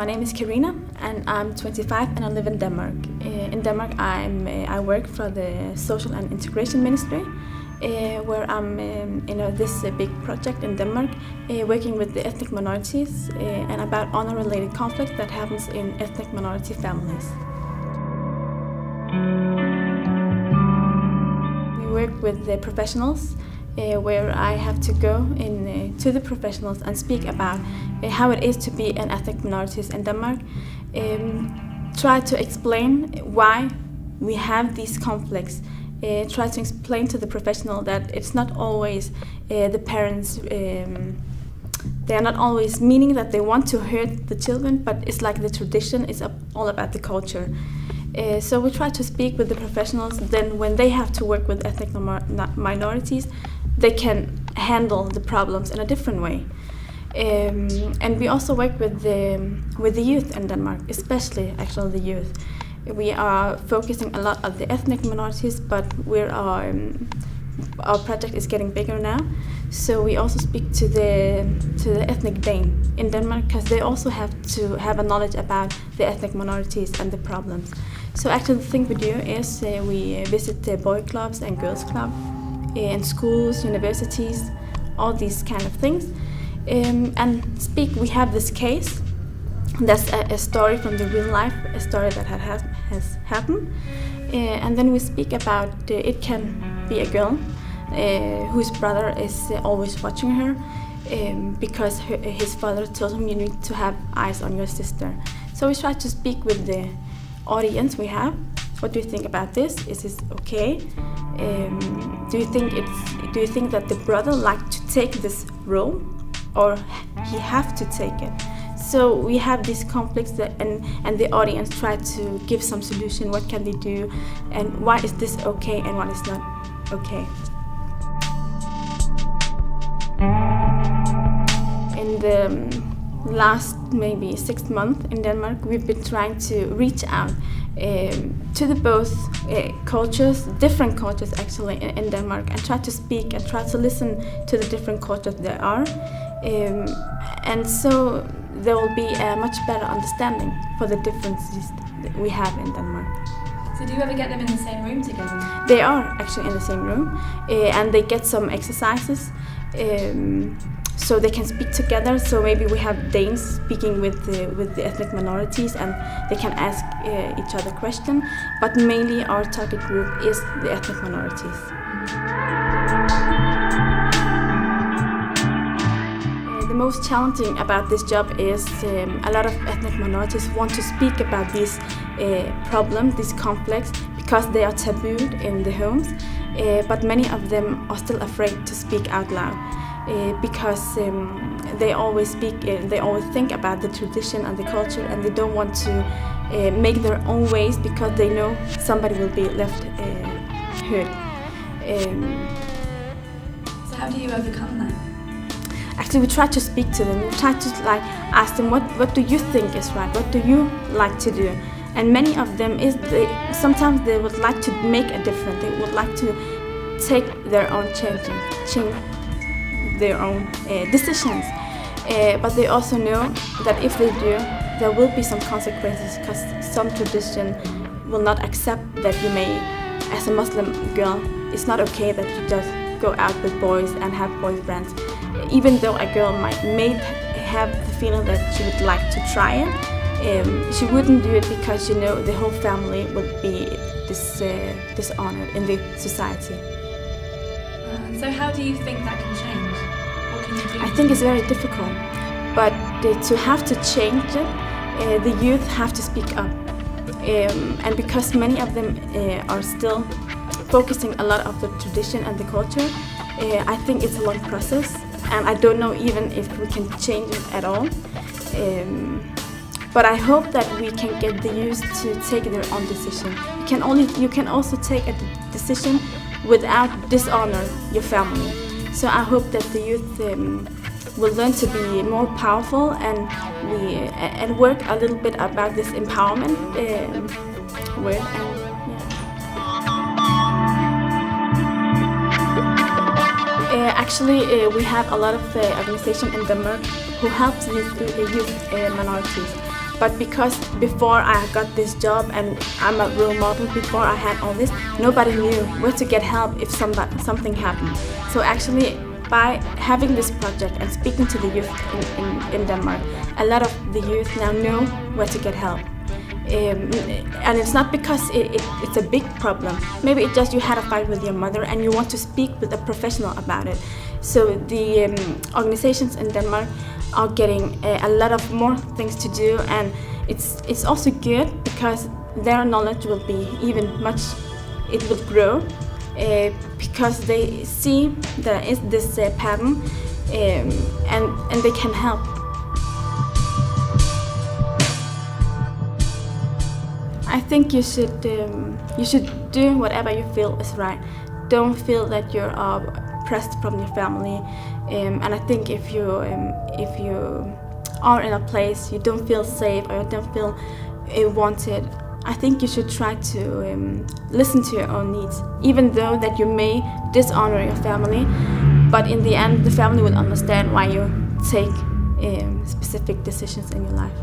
My name is Karina, and I'm 25, and I live in Denmark. In Denmark, I work for the Social and Integration Ministry, where I'm in this big project in Denmark, working with the ethnic minorities and about honor-related conflict that happens in ethnic minority families. We work with the professionals, where I have to go to the professionals and speak about how it is to be an ethnic minorities in Denmark, try to explain why we have these conflicts, try to explain to the professional that it's not always the parents, they are not always meaning that they want to hurt the children, but it's like the tradition is all about the culture. So we try to speak with the professionals, then when they have to work with ethnic minorities, they can handle the problems in a different way. And we also work with the youth in Denmark, especially actually the youth. We are focusing a lot on the ethnic minorities, but our project is getting bigger now. So we also speak to the ethnic Dane in Denmark, because they also have to have a knowledge about the ethnic minorities and the problems. So actually the thing we do is we visit the boy clubs and girls clubs in schools, universities, all these kind of things, and speak. We have this case. That's a story from the real life, a story that has happened, and then we speak about it can be a girl whose brother is always watching her because his father told him you need to have eyes on your sister. So we try to speak with the audience we have. What do you think about this? Is this okay? Do you think that the brother like to take this role, or he have to take it? So we have these conflicts and the audience try to give some solution. What can they do, and why is this okay and what is not okay? In the last maybe 6 months in Denmark, we've been trying to reach out to the both cultures, different cultures actually in Denmark, and try to speak and try to listen to the different cultures there are, and so there will be a much better understanding for the differences that we have in Denmark. So do you ever get them in the same room together? They are actually in the same room, and they get some exercises so they can speak together. So maybe we have Danes speaking with the ethnic minorities, and they can ask each other questions, but mainly our target group is the ethnic minorities. The most challenging about this job is a lot of ethnic minorities want to speak about these problems, these conflicts, because they are tabooed in the homes, but many of them are still afraid to speak out loud because they always think about the tradition and the culture, and they don't want to make their own ways because they know somebody will be left hurt. So how do you overcome that? Actually, we try to speak to them. We try to ask them what do you think is right? What do you like to do? And many of them sometimes they would like to make a difference. They would like to take their own change their own decisions. But they also know that if they do, there will be some consequences, because some tradition will not accept that you may, as a Muslim girl, it's not okay that you just go out with boys and have boyfriends. Even though a girl may have the feeling that she would like to try it, she wouldn't do it because the whole family would be dishonored in the society. So how do you think that can change? What can you do? I think it's very difficult, but to have to change it, the youth have to speak up, and because many of them are still focusing a lot of the tradition and the culture, I think it's a long process, and I don't know even if we can change it at all. But I hope that we can get the youth to take their own decision. You can also take a decision without dishonor your family. So I hope that the youth will learn to be more powerful and work a little bit about this empowerment word. Actually, we have a lot of organizations in Denmark who help youth minorities. But because before I got this job and I'm a role model, before I had all this, nobody knew where to get help if something happened. So actually, by having this project and speaking to the youth in Denmark, a lot of the youth now know where to get help. And it's not because it's a big problem. Maybe it's just you had a fight with your mother and you want to speak with a professional about it. So the organizations in Denmark are getting a lot of more things to do, and it's also good because their knowledge will be even much, it will grow because they see there is this pattern and they can help. I think you should do whatever you feel is right. Don't feel that you're oppressed from your family, and I think if you are in a place you don't feel safe or you don't feel wanted, I think you should try to listen to your own needs, even though that you may dishonor your family. But in the end, the family will understand why you take specific decisions in your life.